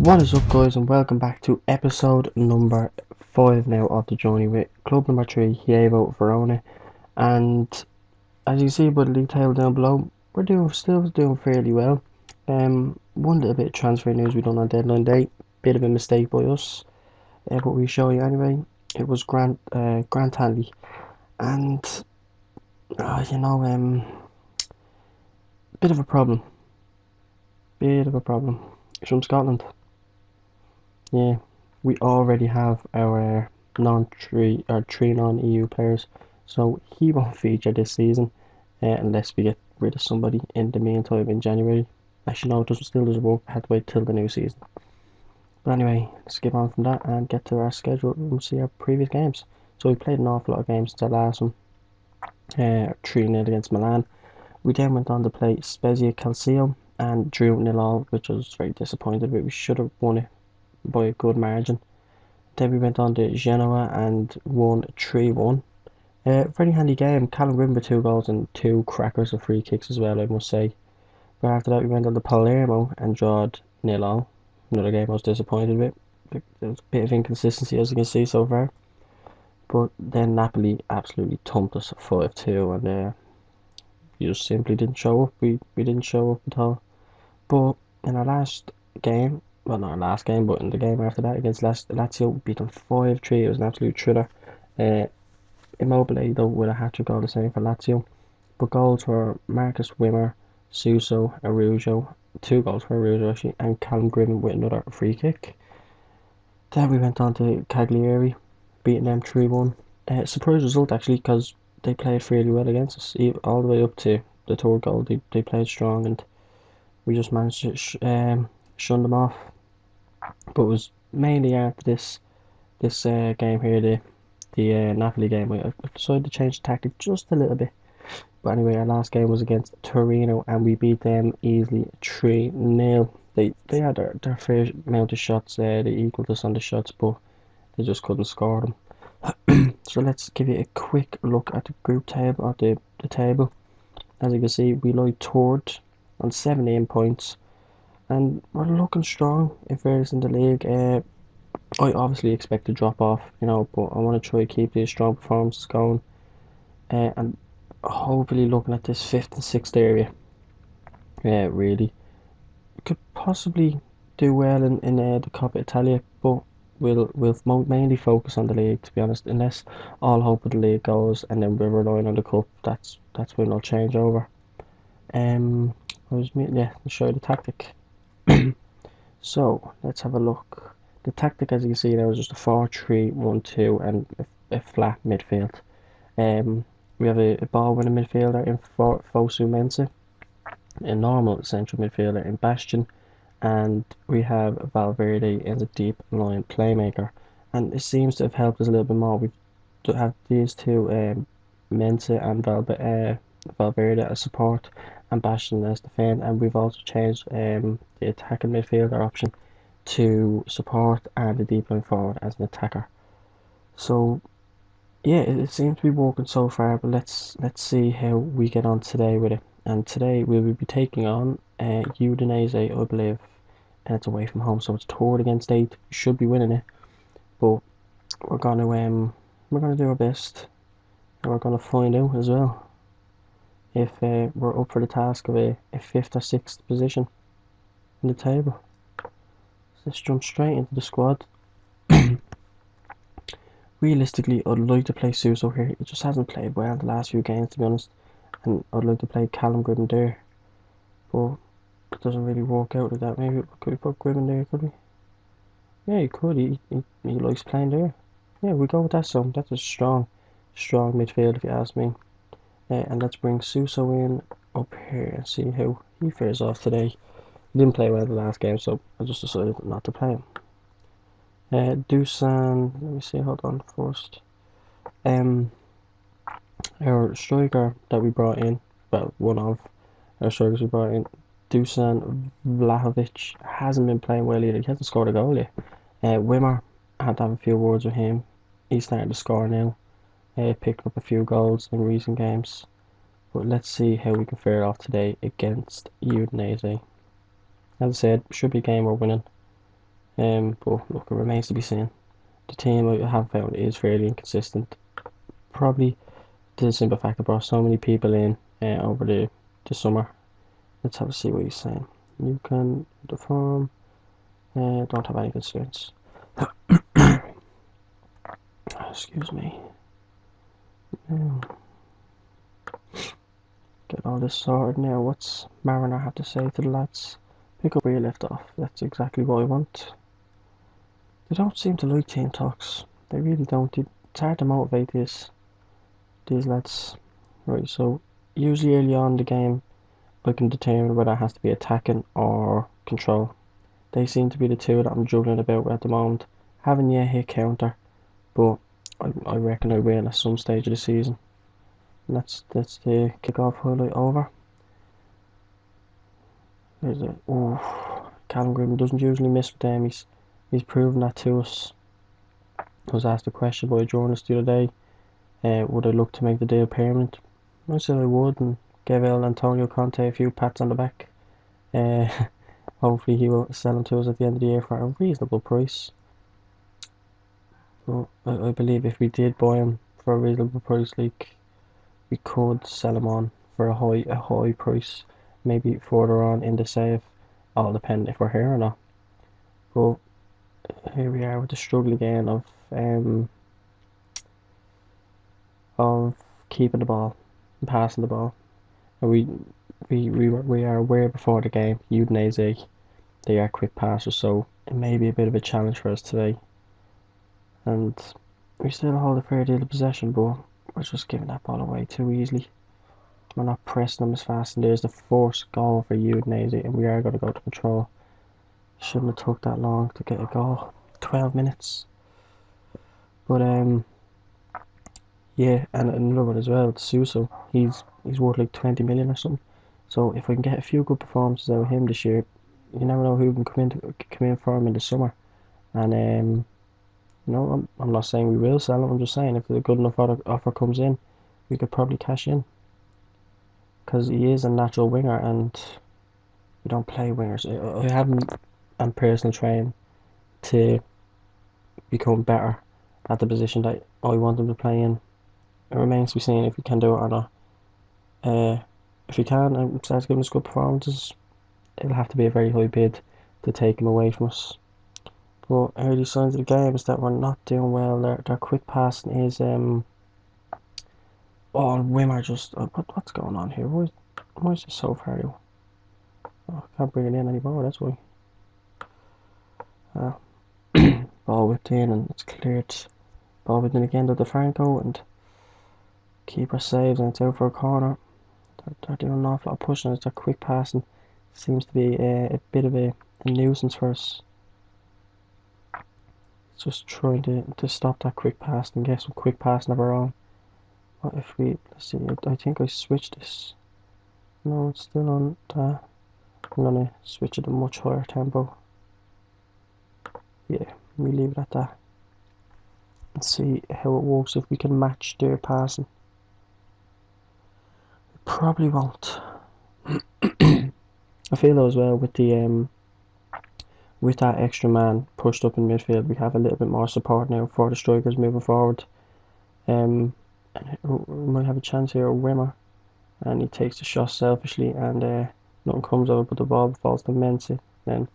What is up, guys, and welcome back to episode number 5 now of the journey with club number 3, Chievo Verona. And as you see by the league table down below, we're still doing fairly well. One little bit of transfer news we done on deadline day, bit of a mistake by us, but we show you anyway. It was Grant Hanley, and bit of a problem, He's from Scotland. Yeah, we already have our three non-EU players, so he won't feature this season unless we get rid of somebody in the meantime in January. Actually, no, still doesn't work. I had to wait till the new season. But anyway, let's skip on from that and get to our schedule and see our previous games. So we played an awful lot of games since our last one. 3-0 against Milan. We then went on to play Spezia Calcio and drew 0-0, which I was very disappointed with. We should have won it by a good margin. Then we went on to Genoa and won 3-1. Very handy game. Callum Grimm with 2 goals and 2 crackers of free kicks as well, I must say. But after that we went on to Palermo and drawed 0-0. Another game I was disappointed with. There's a bit of inconsistency as you can see so far. But then Napoli absolutely thumped us 5-2, and we just simply didn't show up. We didn't show up at all. But in our last game, well, not our last game, but in the game after that against Lazio, we beat them 5-3. It was an absolute thriller. Immobile, though, with a hat-trick goal the same for Lazio. But goals were Marcus Wimmer, Suso, Arujo, 2 goals for Arujo actually, and Callum Grimm with another free kick. Then we went on to Cagliari, beating them 3-1. Surprise result actually, because they played fairly well against us, all the way up to the third goal. They played strong, and we just managed to shun them off. But it was mainly after this game here, the Napoli game, I decided to change the tactic just a little bit. But anyway, our last game was against Torino, and we beat them easily 3-0. They had their fair amount of shots there. They equalled us on the shots, but they just couldn't score them. So let's give you a quick look at the group table, or the table. As you can see, we lie third on 17 points, and we're looking strong in fairness in the league. I obviously expect to drop off, but I want to try to keep these strong performances going, and hopefully looking at this 5th and 6th area. Really, we could possibly do well in the Coppa Italia, but we'll mainly focus on the league, to be honest. Unless all hope of the league goes, and then we're relying on the cup. That's when I'll change over. Let's show you the tactic. So let's have a look. The tactic, as you can see, there was just a 4-3-1-2 and a flat midfield. We have a ball-winning midfielder in Fosu Mensah, a normal central midfielder in Bastion, and we have Valverde as a deep line playmaker. And it seems to have helped us a little bit more. We have these two, Mensah and Valverde as support, and Bastion as defend, and we've also changed the attacking midfielder option to support and the deep line forward as an attacker. So yeah, it seems to be working so far, but let's see how we get on today with it. And today we will be taking on Udinese, I believe, and it's away from home, so it's third against 8. We should be winning it, but we're gonna do our best, and we're gonna find out as well if we're up for the task of a 5th or 6th position in the table. Let's jump straight into the squad. Realistically, I'd like to play Suso here. He just hasn't played well the last few games, to be honest, and I'd like to play Callum Grimm there, but it doesn't really work out like that. Maybe could we put Grimm in there? Could we? Yeah, you could. He likes playing there. Yeah, we go with that. So that's a strong midfield, if you ask me. And let's bring Suso in up here and see how he fares off today. He didn't play well the last game, so I just decided not to play him. Dusan, let me see, hold on first. Our striker that we brought in, well, one of our strikers we brought in, Dusan Vlahovic, hasn't been playing well either. He hasn't scored a goal yet. Wimmer, I had to have a few words with him. He's starting to score now. Picked up a few goals in recent games. But let's see how we can fare off today against Udinese. As I said, should be a game we're winning. But look, it remains to be seen. The team I have found is fairly inconsistent. Probably the simple fact I brought so many people in over the summer. Let's have a see what he's saying. You can deform. Don't have any concerns. Excuse me. Get all this sorted now. What's Mariner have to say to the lads? Pick up where you left off. That's exactly what I want. They don't seem to like team talks. They really don't. It's hard to motivate these lads. Right, so usually early on in the game I can determine whether it has to be attacking or control. They seem to be the two that I'm juggling about at the moment. Haven't yet hit counter, but I reckon I will at some stage of the season. And that's the kick-off highlight over. There's a Callum Grimm doesn't usually miss with them. He's proven that to us. I was asked a question by a journalist the other day. Would I look to make the deal permanent? I said I would, and gave Antonio Conte a few pats on the back. Uh, Hopefully he will sell him to us at the end of the year for a reasonable price. But I believe if we did buy him for a reasonable price, like, we could sell him on for a high price, maybe further on in the save, all depending if we're here or not. But here we are with the struggle again of keeping the ball and passing the ball. And we are aware before the game, Udinese, they are quick passers, so it may be a bit of a challenge for us today. And we still hold a fair deal of possession, but we're just giving that ball away too easily. We're not pressing them as fast, and there's the first goal for Udinese, and we are going to go to control. Shouldn't have took that long to get a goal. 12 minutes. But yeah, and another one as well, Suso. He's worth like 20 million or something. So if we can get a few good performances out of him this year, you never know who can come in for him in the summer. And I'm not saying we will sell him. I'm just saying if a good enough offer comes in, we could probably cash in. Because he is a natural winger, and we don't play wingers. I haven't personal training to become better at the position that I want him to play in. It remains to be seen if we can do it or not. If we can and starts giving us good performances, it'll have to be a very high bid to take him away from us. But early signs of the game is that we're not doing well. Their quick passing is Wimmer just what's going on here? Why is it so far out? I can't bring it in anymore. That's why. Ball whipped in and it's cleared. Ball whipped in again to DeFranco, and keeper saves and it's out for a corner. They're doing an awful lot of pushing. Their quick passing seems to be a bit of a nuisance for us. Just trying to stop that quick pass and get some quick passing of our own. What if let's see, I think I switched this. No, it's still on that. I'm gonna switch it to a much higher tempo. Yeah, we leave it at that. And see how it works if we can match their passing. We probably won't. I feel though as well with that extra man pushed up in midfield, we have a little bit more support now for the strikers moving forward. And we might have a chance here with Wimmer, and he takes the shot selfishly, and nothing comes of it, but the ball falls to Menzi. Then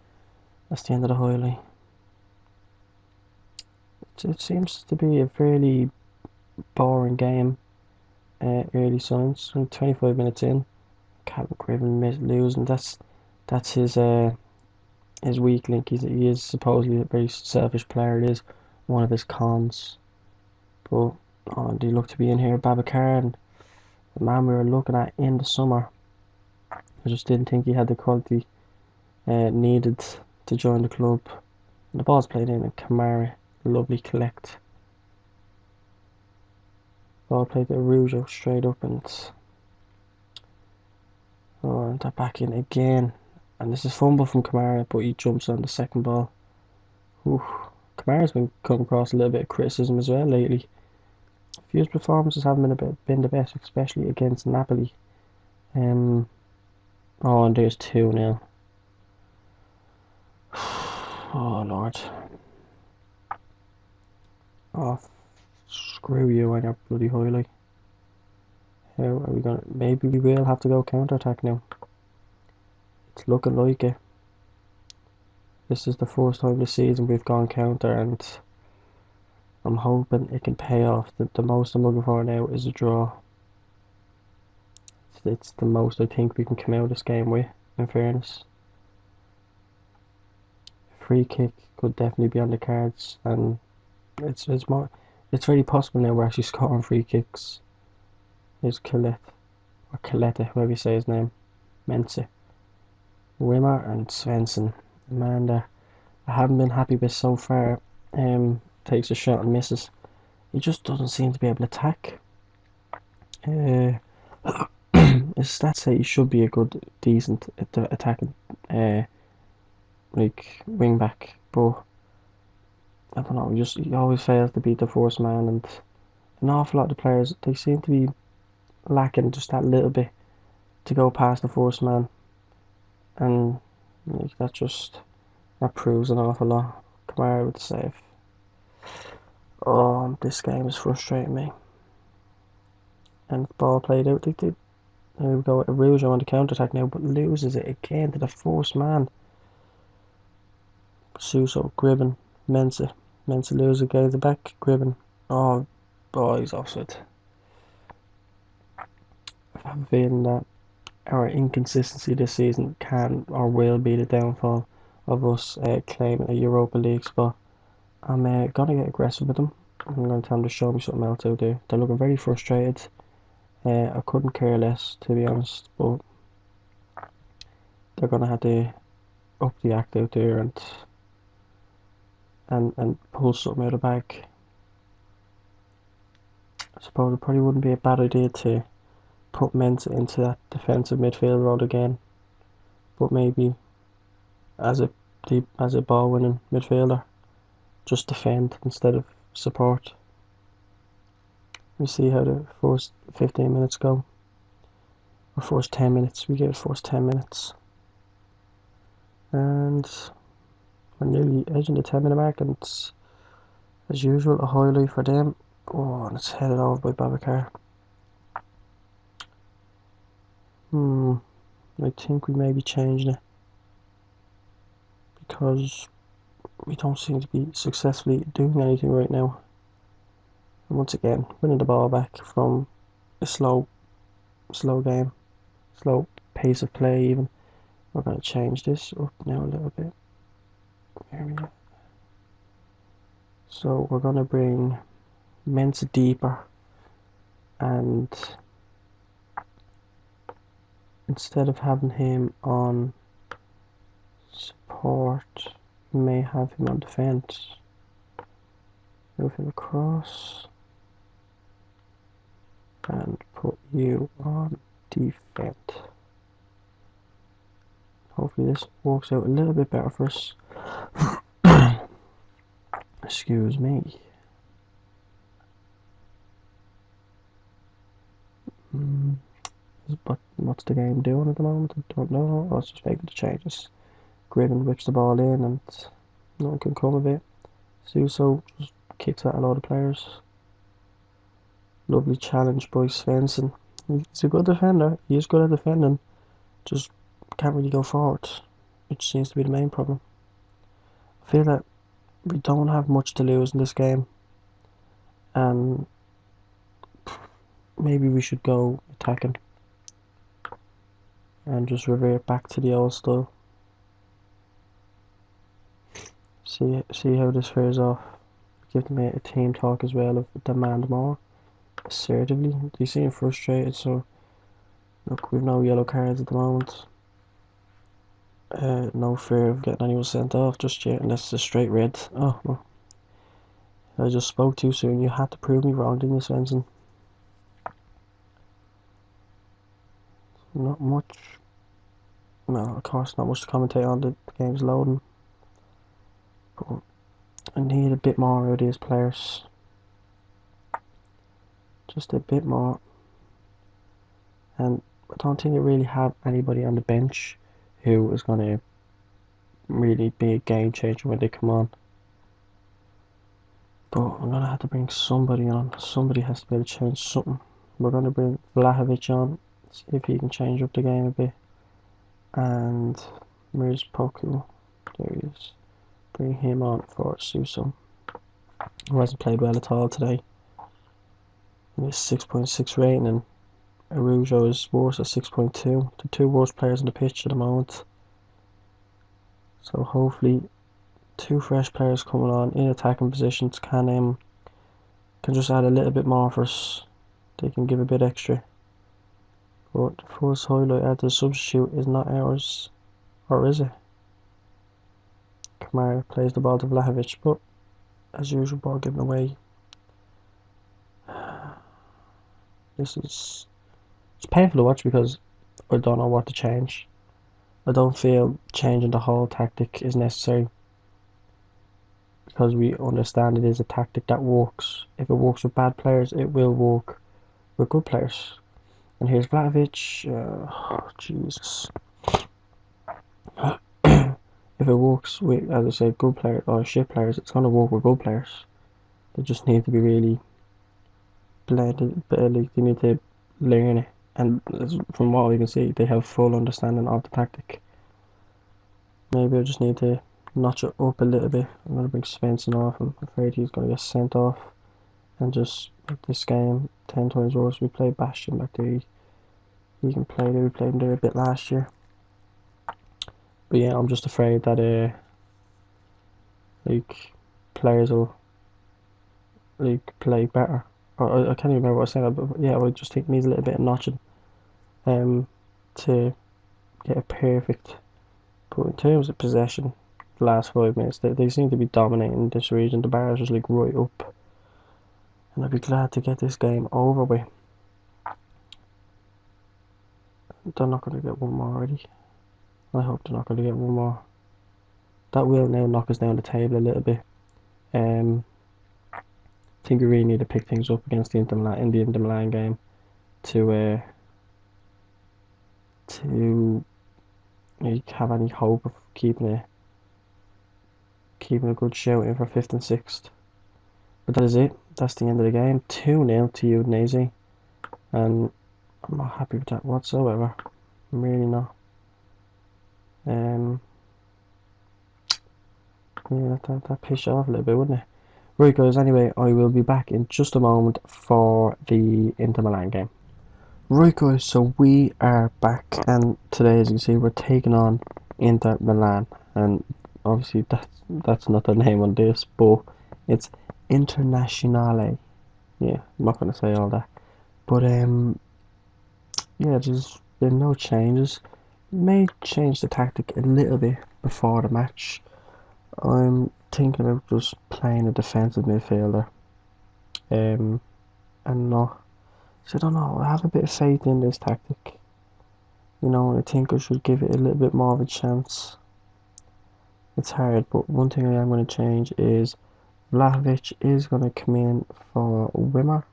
that's the end of the highlight. It seems to be a fairly boring game. Early signs, 25 minutes in, Callum Craven losing. That's his weak link. He is supposedly a very selfish player. It is one of his cons. But they look to be in here, Babacar, and the man we were looking at in the summer. I just didn't think he had the quality needed to join the club. And the ball's played in, and Kamara, lovely collect. Ball played to Arujo straight up, and they're back in again. And this is fumble from Kamara, but he jumps on the second ball. Ooh, Kamara's been coming across a little bit of criticism as well lately. A few of his performances haven't been the best, especially against Napoli. And there's 2 now. Oh Lord. Oh, screw you and your bloody highlight. How are we gonna... Maybe we will have to go counter-attack now. It's looking like it. This is the first time this season we've gone counter, and I'm hoping it can pay off. The most I'm looking for now is a draw. It's the most I think we can come out of this game with, in fairness. Free kick could definitely be on the cards, and it's very possible now we're actually scoring free kicks. Here's Colette, or Colette, whoever you say his name, Mensa, Wimmer and Svensson. Man, I haven't been happy with so far. Takes a shot and misses. He just doesn't seem to be able to attack. His stats say he should be a good, decent attacking, like wing back, but I don't know. He always fails to beat the first man, and an awful lot of the players, they seem to be lacking just that little bit to go past the first man, and like, that proves an awful lot. Kamara with the save. Oh, this game is frustrating me. And the ball played out. There we go. Arujo on the counter attack now, but loses it again to the first man. Suso, Gribben, Mensa. Mensa loses again. The back, Gribben. Oh, boys, offside. I have a feeling that our inconsistency this season can or will be the downfall of us claiming a Europa League spot. I'm gonna get aggressive with them. I'm gonna tell them to show me something else out there. They're looking very frustrated. I couldn't care less, to be honest, but they're gonna have to up the act out there and pull something out of the bag. I suppose it probably wouldn't be a bad idea to put Mensa into that defensive midfield role again, but maybe as a ball winning midfielder, just defend instead of support. We see how the first 15 minutes go, or first 10 minutes. We give it first 10 minutes, and we're nearly edging the 10-minute mark, and it's, as usual, a highlight for them. Oh, and it's headed over by Babacar. I think we may be changing it because we don't seem to be successfully doing anything right now. And once again, winning the ball back from a slow game, slow pace of play even. We're going to change this up now a little bit. Here we go. So we're going to bring Mensa deeper, and instead of having him on support, we may have him on defense. Move him across and put you on defense. Hopefully this works out a little bit better for us. Excuse me. But what's the game doing at the moment? I don't know. I was just making the changes. Gribben whips the ball in and nothing can come of it. Suso just kicks at a lot of players. Lovely challenge by Svensson. He's a good defender. He is good at defending. Just can't really go forward, which seems to be the main problem. I feel that we don't have much to lose in this game, and maybe we should go attacking and just revert back to the old style. See how this fares off. Give them a team talk as well of demand more assertively. They seem frustrated, so look, we've no yellow cards at the moment. No fear of getting anyone sent off just yet, unless it's a straight red. Oh, well. I just spoke too soon. You had to prove me wrong, didn't you, Svensson? Not much. No, of course, not much to commentate on. The game's loading. But I need a bit more out of these players. Just a bit more. And I don't think I really have anybody on the bench who is going to really be a game changer when they come on. But I'm gonna have to bring somebody on. Somebody has to be able to change something. We're gonna bring Vlahovic on, see if he can change up the game a bit. And where's Poku? There he is. Bring him on for Suso, who hasn't played well at all today. He has 6.6 rating, and Arujo is worse at 6.2. The two worst players on the pitch at the moment. So hopefully, two fresh players coming on in attacking positions can just add a little bit more for us. They can give a bit extra. But the first highlight at the substitute is not ours, or is it? Kamara plays the ball to Vlahovic, but as usual, ball given away. It's painful to watch because I don't know what to change. I don't feel changing the whole tactic is necessary because we understand it is a tactic that works. If it works with bad players, it will work with good players. And here's Vlahovic. Jesus. If it works with, as I said, good players or shit players, it's going to work with good players. They just need to be really blended, like they need to learn it. And from what we can see, they have full understanding of the tactic. Maybe I just need to notch it up a little bit. I'm going to bring Svensson off. I'm afraid he's going to get sent off. And just make this game 10 times worse. We played Bastion back there. He can play there. We played him there a bit last year. But yeah, I'm just afraid that like players will like play better. Or I can't even remember what I said, but yeah, I just think it needs a little bit of notching to get it perfect. But in terms of possession, the last 5 minutes, they seem to be dominating this region. The bar is just like right up. And I'd be glad to get this game over with. They're not going to get one more already. I hope they're not going to get one more. That will now knock us down the table a little bit. I think we really need to pick things up against the Inter Milan game to like, have any hope of keeping a good shout in for 5th and 6th. But that is it. That's the end of the game. 2-0 to Udinese, and I'm not happy with that whatsoever. I'm really not. Yeah, that pissed off a little bit, wouldn't it? Right, guys. Anyway, I will be back in just a moment for the Inter Milan game. Right, guys. So we are back, and today, as you can see, we're taking on Inter Milan, and obviously that's not the name on this, but it's Internazionale. Yeah, I'm not gonna say all that, but yeah, there's been no changes. May change the tactic a little bit before the match. I'm thinking about just playing a defensive midfielder, and not. So I don't know. I have a bit of faith in this tactic. I think I should give it a little bit more of a chance. It's hard, but one thing I am going to change is Vlahovic is going to come in for Wimmer.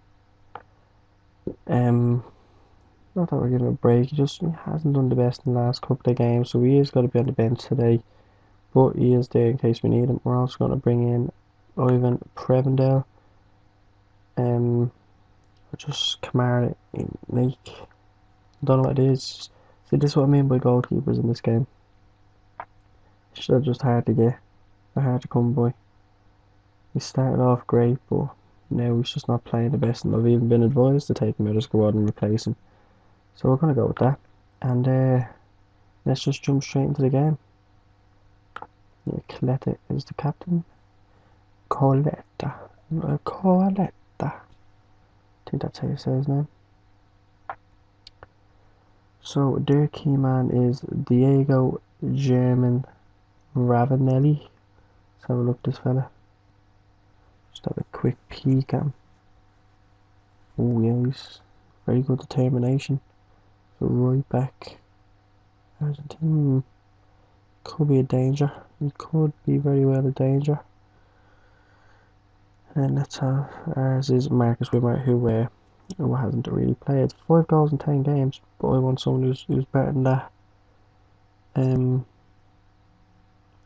Not that we're giving him a break. He hasn't done the best in the last couple of games, so he is going to be on the bench today. But he is there in case we need him. We're also going to bring in Ivan Prevendel. Just Kamara in Lake. Don't know what it is. See, this is what I mean by goalkeepers in this game. They're just hard to get. They're hard to come by. He started off great, but now he's just not playing the best, and I've even been advised to take him out of the squad and replace him. So we're going to go with that. And let's just jump straight into the game. Yeah, Coletta is the captain. Coletta. I think that's how you say his name. So their key man is Diego German Ravanelli. Let's have a look at this fella. Just have a quick peek at him. Oh yeah, he's very good determination. So right back. Argentine could be a danger. He could be very well a danger. And let's have ours is Marcus Wimmer, who hasn't really played 5 goals in 10 games, but I want someone who's better than that.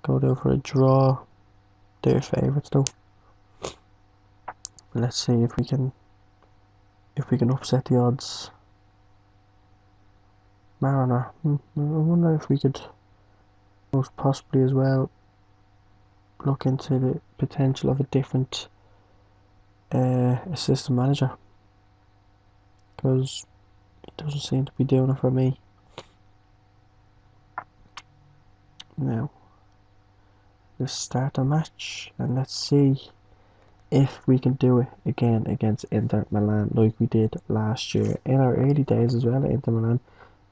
go down for a draw. They're favourites though. Let's see if we can upset the odds. Mariner. I wonder if we could most possibly as well look into the potential of a different assistant manager, because it doesn't seem to be doing it for me. Now, let's start a match and let's see if we can do it again against Inter Milan like we did last year. In our early days as well at Inter Milan,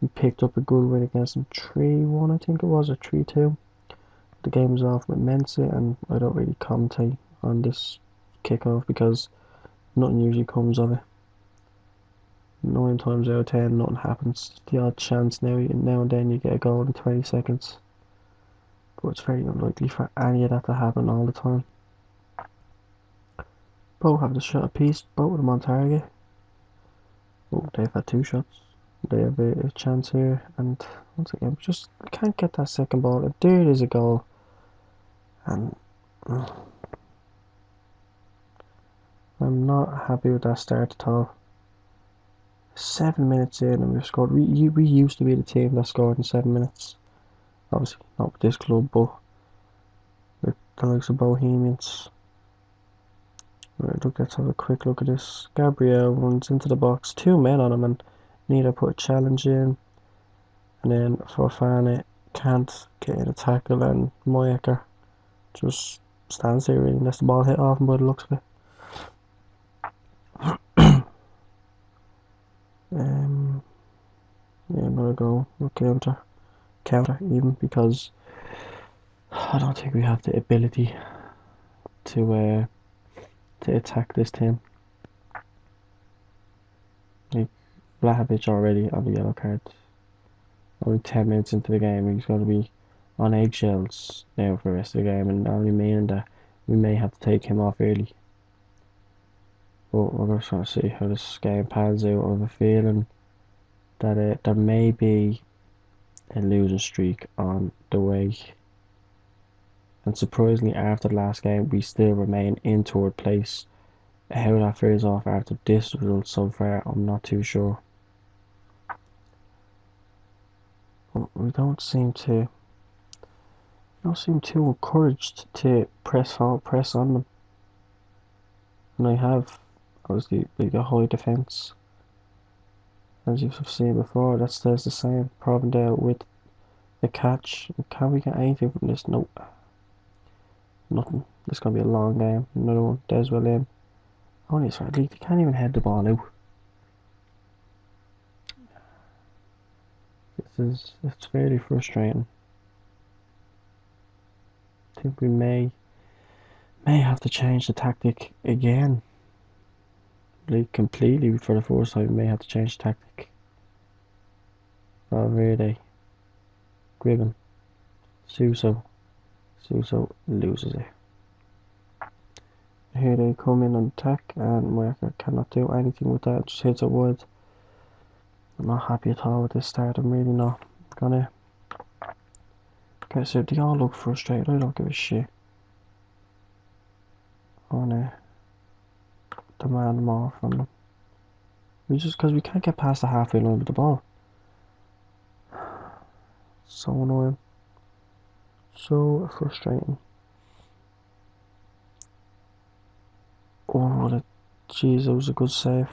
we picked up a good win against them, 3-1 I think it was, or 3-2. The game was off with Mensa, and I don't really commentate on this kickoff because nothing usually comes of it. 9 times out of 10 nothing happens. The odd chance now and then you get a goal in 20 seconds, but it's very unlikely for any of that to happen all the time. Both have the shot apiece, both of them on target. Oh, they've had 2 shots. They have a chance here, and once again, we just can't get that second ball. And there it is, a goal. And I'm not happy with that start at all. 7 minutes in and we've scored. We used to be the team that scored in 7 minutes. Obviously not with this club, but with the likes of Bohemians. Right, look, let's have a quick look at this. Gabriel runs into the box, 2 men on him, and neither put a challenge in. And then Fofana can't get in a tackle, and Moyecker just stands there really and lets the ball hit off him by the looks of it. Yeah, another goal. We'll counter even, because I don't think we have the ability to attack this team. Like, Vlahovic already on the yellow card. Only 10 minutes into the game, he's going to be on eggshells now for the rest of the game, and only meaning that we may have to take him off early. But we're just going to see how this game pans out. I have a feeling that there may be a losing streak on the way. And surprisingly, after the last game, we still remain in third place. How that fares off after this result so far, I'm not too sure. We don't seem too encouraged to press on them. And I have obviously like a high defence, as you've seen before. That stays the same. Problem there with the catch. Can we get anything from this? Nope. Nothing. This is gonna be a long game. Another one. Deswell in. Only sorry, they can't even head the ball out. It's very frustrating. I think we may have to change the tactic again. Like completely for the first time, we may have to change the tactic. Valverde, Gribben, Suso loses it. Here they come in and attack, and Moyecker cannot do anything with that. Just hits it wide. I'm not happy at all with this start. I'm really not gonna. Okay, so they all look frustrated. I don't give a shit. I wanna demand more from them. Because we can't get past the halfway line with the ball. So annoying. So frustrating. Oh, jeez, that was a good save.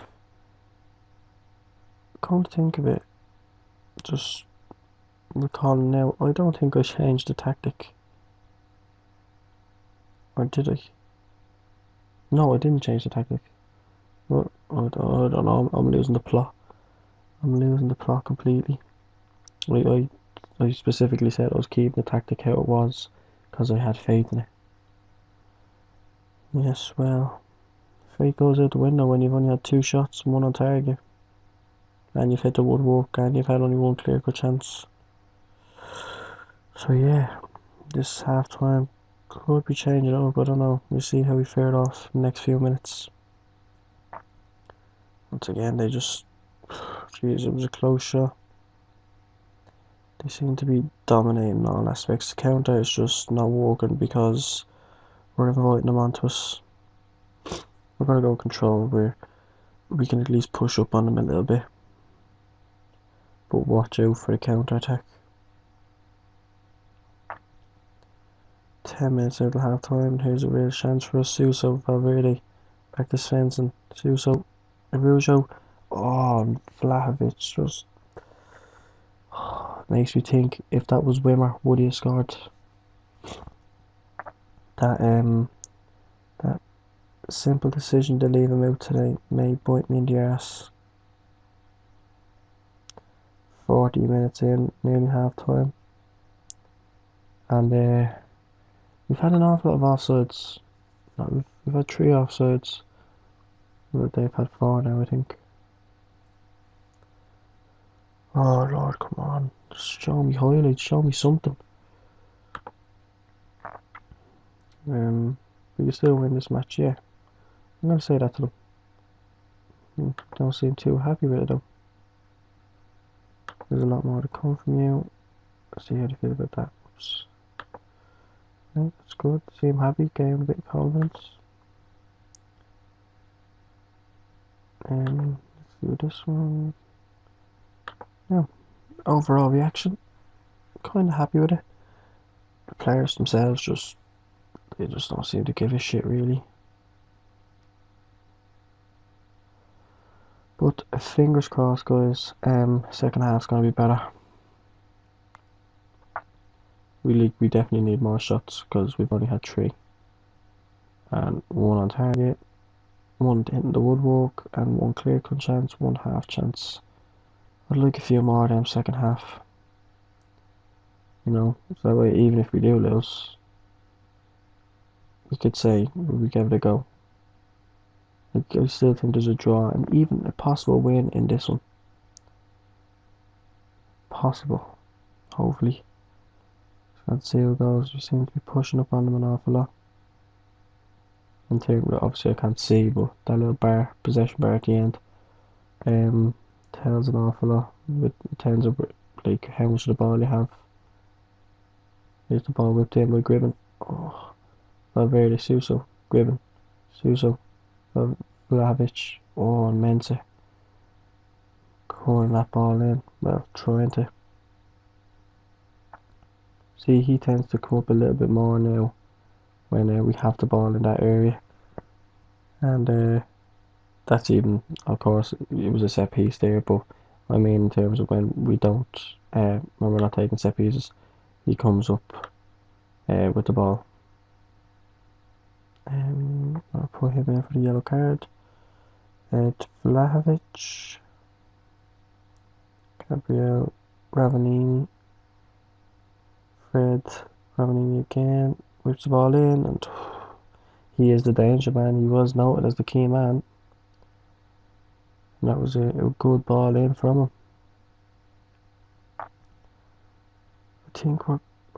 Come to think of it, just recalling now, I don't think I changed the tactic. Or did I? No, I didn't change the tactic. But I don't know, I'm losing the plot. I'm losing the plot completely. I specifically said I was keeping the tactic how it was because I had faith in it. Yes, well, faith goes out the window when you've only had 2 shots and 1 on target. And you've hit the woodwork and you've had only 1 clear-cut chance. So yeah, this half time could be changing it up, I don't know. We'll see how we fared off in the next few minutes. Once again, they just... Jeez, it was a close shot. They seem to be dominating all aspects. The counter is just not working because we're inviting them onto us. We're going to go control where we can at least push up on them a little bit. But watch out for the counter attack. 10 minutes out of half time. Here's a real chance for us. Suso, Valverde, back to Svensson. Suso, Arujo. Oh, and Vlahovic just makes me think if that was Wimmer, would he have scored? That simple decision to leave him out today may bite me in the arse. 40 minutes in, nearly half time. And we've had an awful lot of offsides. No, we've had 3 offsides. But they've had 4 now, I think. Oh Lord, come on. Just show me highlights, show me something. We can still win this match, yeah. I'm gonna say that to them. Don't seem too happy with it though. There's a lot more to come from you. Let's see how you feel about that. Oops. Yeah, that's good. Seem happy, gain a bit of confidence. Let's do this one. Yeah. Overall reaction, kinda happy with it. The players themselves they just don't seem to give a shit really. But fingers crossed, guys. Second half's gonna be better. We definitely need more shots because we've only had 3, and 1 on target, 1 hitting the woodwork, and 1 clear cut chance, 1 half chance. I'd like a few more of them second half. You know, so that way even if we do lose, we could say we gave it a go. I still think there's a draw and even a possible win in this one. Possible, hopefully. Let's see how it goes. We seem to be pushing up on them an awful lot. In terms of, obviously I can't see, but that little bar, possession bar at the end, tells an awful lot. In terms of like how much of the ball you have. Here's the ball whipped in by Gribben. Oh, Valverde, Suso, Gribben, Suso, Vlahovic. Oh, and Mensah. Calling that ball in. Well, trying to. See, he tends to come up a little bit more now when we have the ball in that area. And that's even, of course, it was a set piece there, but I mean in terms of when we don't, when we're not taking set pieces, he comes up with the ball. I'll put him in for the yellow card. Vlahovic, Gabriel, Ravanini, Fred, Ravanini again, whips the ball in, and he is the danger man. He was noted as the key man. And that was a good ball in from him. I think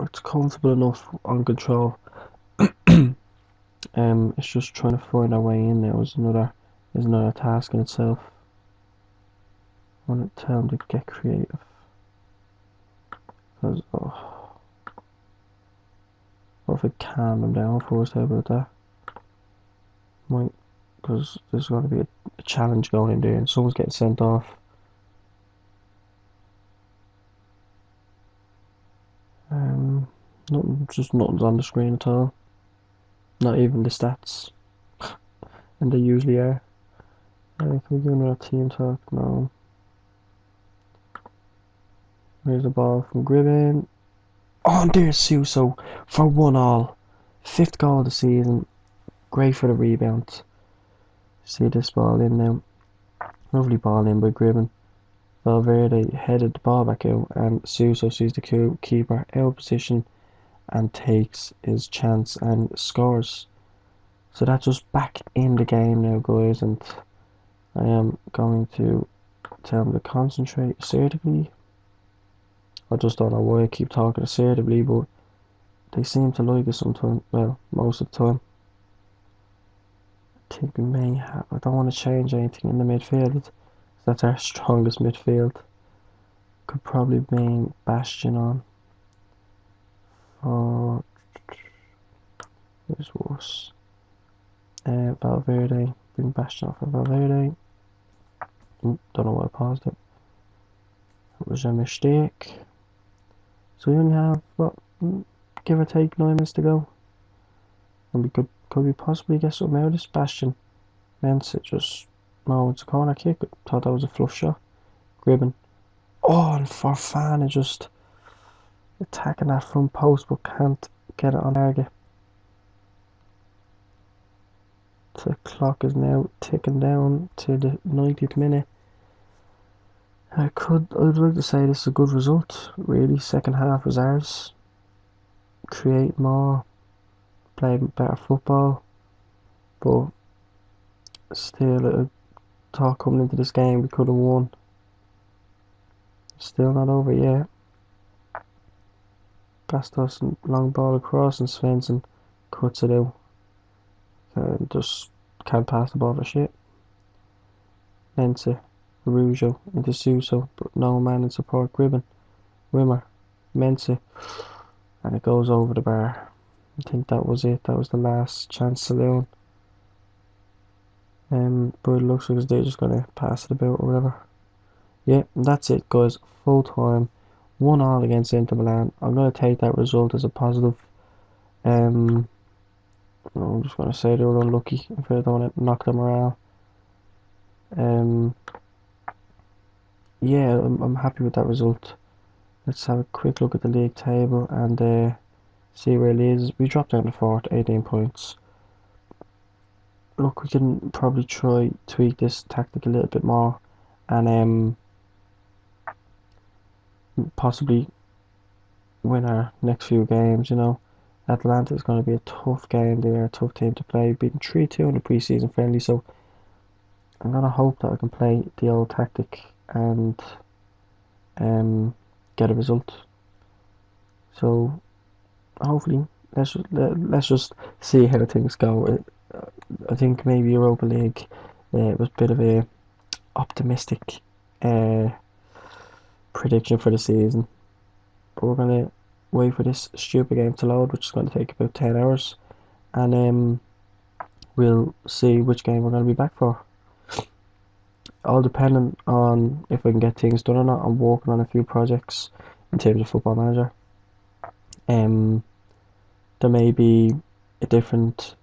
it's comfortable enough on control. It's just trying to find our way in now is another task in itself. I want to tell them to get creative. Because if I calm them down first, how about that? Because there's going to be a challenge going in there and someone's getting sent off. Nothing's on the screen at all. Not even the stats. And they usually are. Can we do another team talk? No. Here's the ball from Gribben. Oh, and there's Suso for 1-1. 5th goal of the season. Great for the rebound. See this ball in now. Lovely ball in by Gribben. Valverde headed the ball back out, and Suso sees the keeper out of position and takes his chance and scores. So that's just back in the game now, guys, and I am going to tell them to concentrate assertively. I just don't know why I keep talking assertively, but they seem to like it sometimes. Well, most of the time. I think we may have. I don't want to change anything in the midfield. That's our strongest midfield. Could probably bring Bastion on. Or who's worse? Valverde. Bring Bastion off of Valverde. Don't know why I paused it. It was a mistake. So we only have, what, give or take 9 minutes to go. And we could we possibly get something out of this? Bastion. Mensa just, no, it's a corner kick. Thought that was a fluff shot. Gribben. Oh, and Farfana just attacking that front post but can't get it on target. The clock is now ticking down to the 90th minute. I'd like to say this is a good result, really. Second half was ours. Create more, play better football, but still, I thought coming into this game we could have won. Still not over yet. Bastos long ball across and Svensson cuts it out. And just can't pass the ball for shit. Mensa, Arujo into Suso, but no man in support. Gribben, Wimmer, Mensa, and it goes over the bar. I think that was it. That was the last chance saloon. But it looks like they're just gonna pass it about or whatever. Yeah, that's it, guys. Full time, 1-1 against Inter Milan. I'm gonna take that result as a positive. I'm just gonna say they were unlucky if I don't want to knock their morale. Yeah, I'm happy with that result. Let's have a quick look at the league table and see where it is. We dropped down to 4th, 18 points. Look, we can probably try tweak this tactic a little bit more and possibly win our next few games, you know. Atlanta is going to be a tough game. They're a tough team to play. Beaten 3-2 in the pre-season friendly, so I'm going to hope that I can play the old tactic and get a result. So hopefully, let's just see how things go. I think maybe Europa League was a bit of a optimistic prediction for the season, but we're gonna wait for this stupid game to load, which is going to take about 10 hours, and we'll see which game we're going to be back for. All dependent on if I can get things done or not. I'm working on a few projects in terms of Football Manager. There may be a different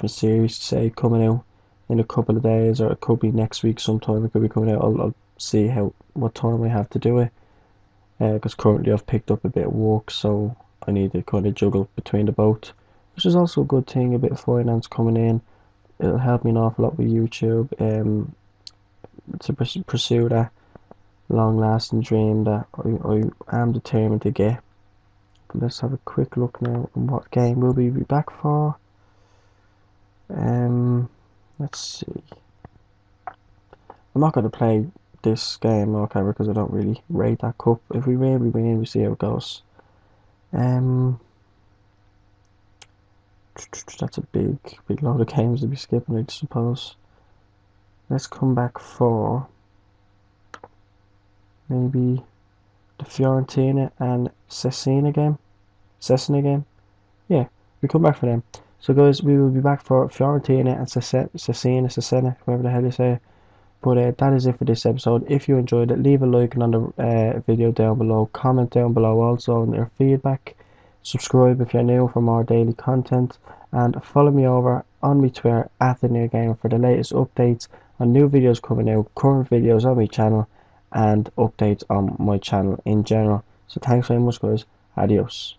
series, say, coming out in a couple of days, or it could be next week sometime. It could be coming out. I'll see what time I have to do it, because currently I've picked up a bit of work, so I need to kind of juggle between the both, which is also a good thing. A bit of finance coming in, it'll help me an awful lot with YouTube, to pursue that long-lasting dream that I am determined to get. But let's have a quick look now on what game we'll be back for. Let's see. I'm not going to play this game, okay, because I don't really rate that cup. If we win, we win. We see how it goes. That's a big load of games to be skipping, I suppose. Let's come back for maybe the Fiorentina and Cesena game. Yeah, we come back for them. So guys, we will be back for Fiorentina and Cesena, whoever the hell you say. But that is it for this episode. If you enjoyed it, leave a like on the video down below. Comment down below also on your feedback. Subscribe if you're new for more daily content. And follow me over on my Twitter @TheNewGamer for the latest updates on new videos coming out, current videos on my channel, and updates on my channel in general. So thanks very much, guys. Adios.